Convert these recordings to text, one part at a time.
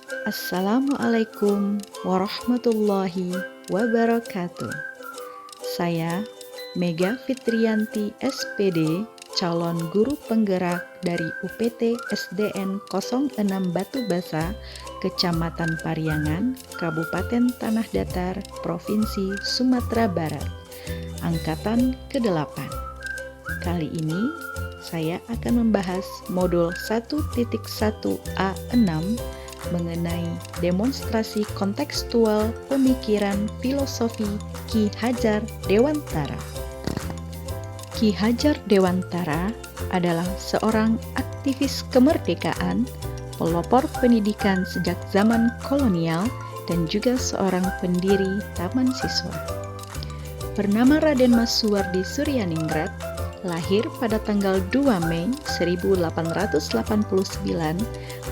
Assalamualaikum warahmatullahi wabarakatuh. Saya Mega Fitriyanti SPD, calon guru penggerak dari UPT SDN 06 Batu Basa, Kecamatan Pariangan, Kabupaten Tanah Datar, Provinsi Sumatera Barat, angkatan ke-8. Kali ini saya akan membahas modul 1.1a6 mengenai demonstrasi kontekstual pemikiran filosofi Ki Hajar Dewantara. Ki Hajar Dewantara adalah seorang aktivis kemerdekaan, pelopor pendidikan sejak zaman kolonial, dan juga seorang pendiri Taman Siswa. Bernama Raden Mas Suwardi Suryaningrat, lahir pada tanggal 2 Mei 1889,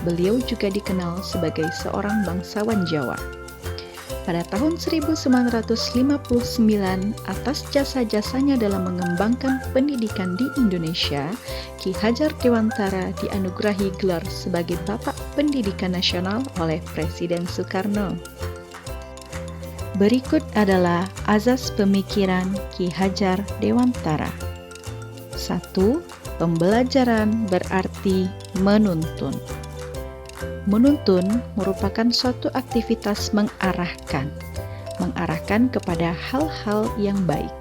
beliau juga dikenal sebagai seorang bangsawan Jawa. Pada tahun 1959, atas jasa-jasanya dalam mengembangkan pendidikan di Indonesia, Ki Hajar Dewantara dianugerahi gelar sebagai Bapak Pendidikan Nasional oleh Presiden Soekarno. Berikut adalah azas pemikiran Ki Hajar Dewantara. 1. Pembelajaran berarti menuntun. Menuntun merupakan suatu aktivitas mengarahkan kepada hal-hal yang baik,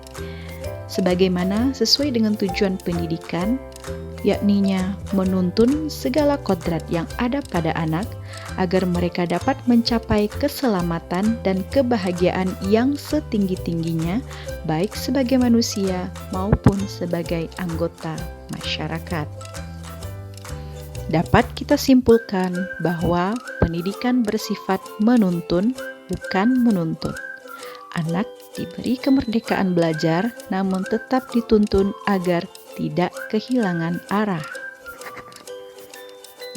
sebagaimana sesuai dengan tujuan pendidikan, yakninya menuntun segala kodrat yang ada pada anak agar mereka dapat mencapai keselamatan dan kebahagiaan yang setinggi-tingginya, baik sebagai manusia maupun sebagai anggota masyarakat. Dapat kita simpulkan bahwa pendidikan bersifat menuntun, bukan menuntut. Anak diberi kemerdekaan belajar, namun tetap dituntun agar tidak kehilangan arah.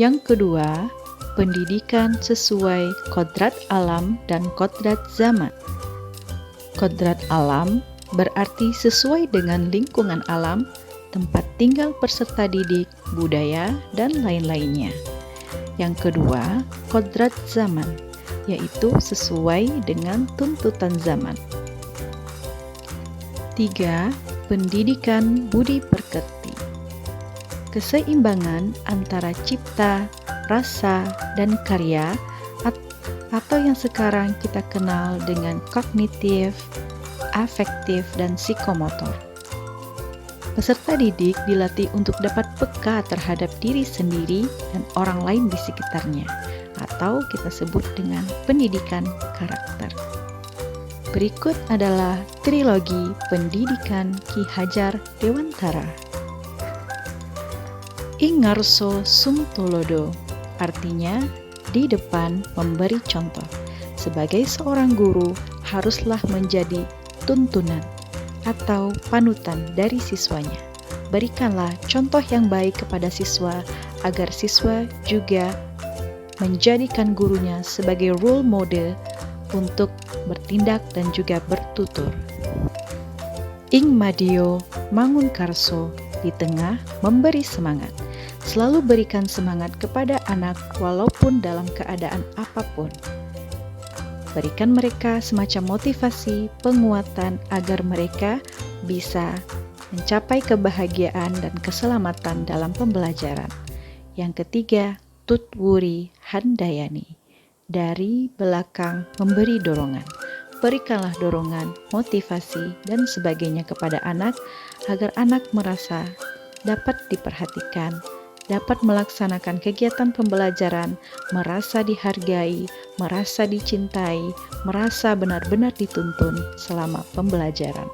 Yang kedua, pendidikan sesuai kodrat alam dan kodrat zaman. Kodrat alam berarti sesuai dengan lingkungan alam, tempat tinggal peserta didik, budaya, dan lain-lainnya. Yang kedua, kodrat zaman, yaitu sesuai dengan tuntutan zaman. 3. Pendidikan budi pekerti. Keseimbangan antara cipta, rasa, dan karya, atau yang sekarang kita kenal dengan kognitif, afektif, dan psikomotor. Peserta didik dilatih untuk dapat peka terhadap diri sendiri dan orang lain di sekitarnya, atau kita sebut dengan pendidikan karakter. Berikut adalah trilogi pendidikan Ki Hajar Dewantara. Ing ngarso sum tulodo, artinya di depan memberi contoh. Sebagai seorang guru haruslah menjadi tuntunan atau panutan dari siswanya. Berikanlah contoh yang baik kepada siswa agar siswa juga menjadikan gurunya sebagai role model untuk bertindak dan juga bertutur. Ing madio mangun karso, di tengah memberi semangat. Selalu berikan semangat kepada anak walaupun dalam keadaan apapun. Berikan mereka semacam motivasi, penguatan agar mereka bisa mencapai kebahagiaan dan keselamatan dalam pembelajaran. Yang ketiga, tutwuri handayani, dari belakang memberi dorongan. Berikanlah dorongan, motivasi, dan sebagainya kepada anak agar anak merasa dapat diperhatikan, dapat melaksanakan kegiatan pembelajaran, merasa dihargai, merasa dicintai, merasa benar-benar dituntun selama pembelajaran.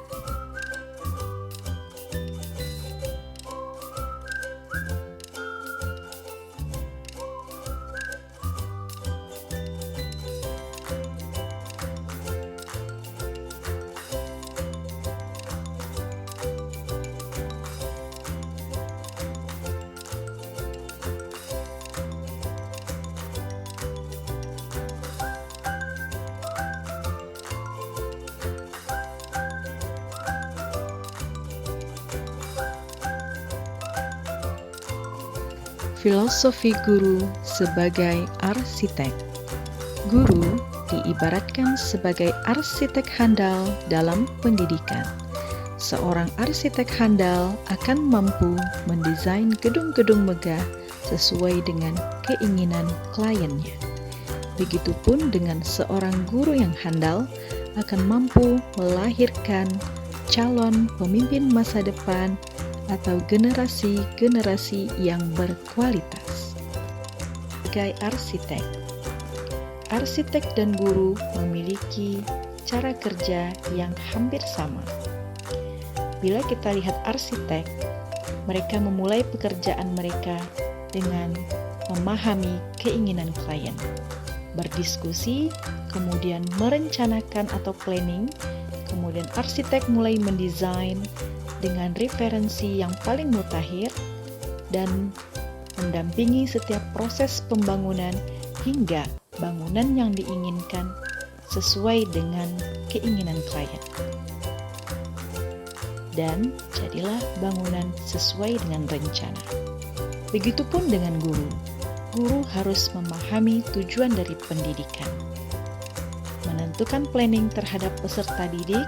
Filosofi guru sebagai arsitek. Guru diibaratkan sebagai arsitek handal dalam pendidikan. Seorang arsitek handal akan mampu mendesain gedung-gedung megah sesuai dengan keinginan kliennya. Begitupun dengan seorang guru yang handal akan mampu melahirkan calon pemimpin masa depan atau generasi-generasi yang berkualitas. Sebagai arsitek dan guru memiliki cara kerja yang hampir sama. Bila kita lihat arsitek, mereka memulai pekerjaan mereka dengan memahami keinginan klien, berdiskusi, kemudian merencanakan atau planning, kemudian arsitek mulai mendesain dengan referensi yang paling mutakhir dan mendampingi setiap proses pembangunan hingga bangunan yang diinginkan sesuai dengan keinginan klien. Dan jadilah bangunan sesuai dengan rencana. Begitupun dengan guru. Guru harus memahami tujuan dari pendidikan, menentukan planning terhadap peserta didik,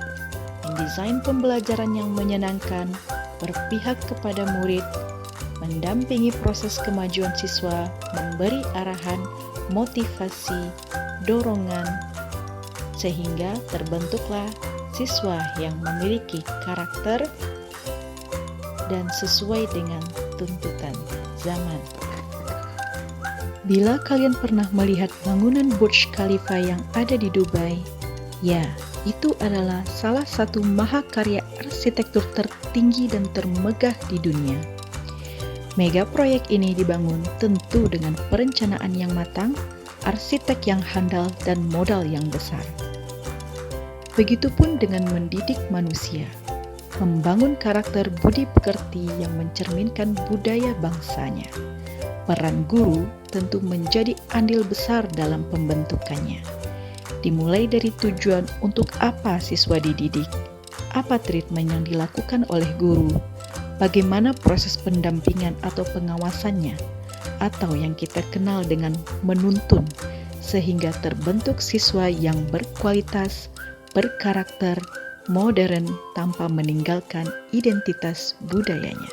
mendesain pembelajaran yang menyenangkan, berpihak kepada murid, mendampingi proses kemajuan siswa, memberi arahan, motivasi, dorongan, sehingga terbentuklah siswa yang memiliki karakter dan sesuai dengan tuntutan zaman. Bila kalian pernah melihat bangunan Burj Khalifa yang ada di Dubai, ya, itu adalah salah satu mahakarya arsitektur tertinggi dan termegah di dunia. Mega proyek ini dibangun tentu dengan perencanaan yang matang, arsitek yang handal, dan modal yang besar. Begitupun dengan mendidik manusia, membangun karakter budi pekerti yang mencerminkan budaya bangsanya. Peran guru tentu menjadi andil besar dalam pembentukannya. Dimulai dari tujuan untuk apa siswa dididik, apa treatment yang dilakukan oleh guru, bagaimana proses pendampingan atau pengawasannya, atau yang kita kenal dengan menuntun, sehingga terbentuk siswa yang berkualitas, berkarakter, modern tanpa meninggalkan identitas budayanya.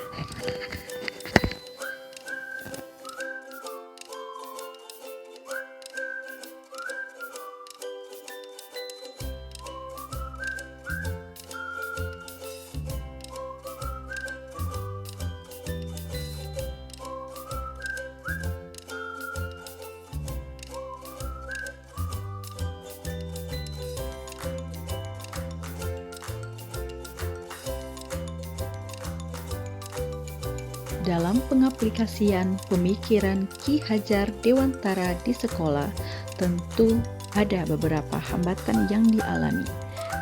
Dalam pengaplikasian pemikiran Ki Hajar Dewantara di sekolah, tentu ada beberapa hambatan yang dialami.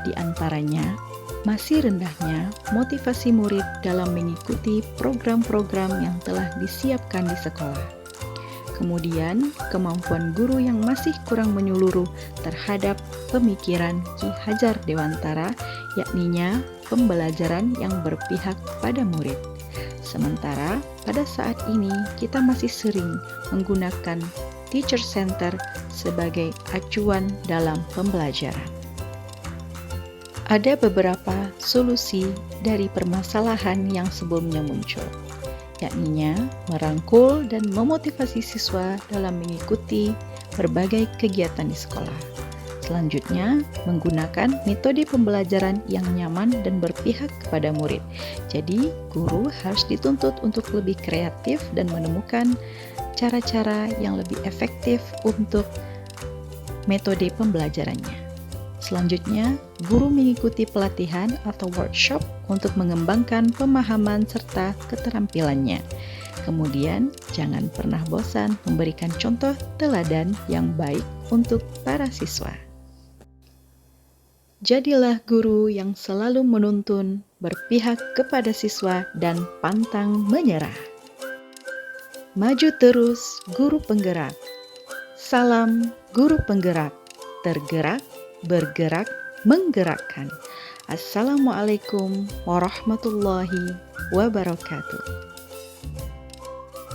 Di antaranya, masih rendahnya motivasi murid dalam mengikuti program-program yang telah disiapkan di sekolah. Kemudian, kemampuan guru yang masih kurang menyeluruh terhadap pemikiran Ki Hajar Dewantara, yakninya pembelajaran yang berpihak pada murid. Sementara pada saat ini kita masih sering menggunakan teacher center sebagai acuan dalam pembelajaran. Ada beberapa solusi dari permasalahan yang sebelumnya muncul, yakninya merangkul dan memotivasi siswa dalam mengikuti berbagai kegiatan di sekolah. Selanjutnya, menggunakan metode pembelajaran yang nyaman dan berpihak kepada murid. Jadi, guru harus dituntut untuk lebih kreatif dan menemukan cara-cara yang lebih efektif untuk metode pembelajarannya. Selanjutnya, guru mengikuti pelatihan atau workshop untuk mengembangkan pemahaman serta keterampilannya. Kemudian, jangan pernah bosan memberikan contoh teladan yang baik untuk para siswa. Jadilah guru yang selalu menuntun, berpihak kepada siswa, dan pantang menyerah. Maju terus, guru penggerak. Salam guru penggerak, tergerak, bergerak, menggerakkan. Assalamualaikum warahmatullahi wabarakatuh.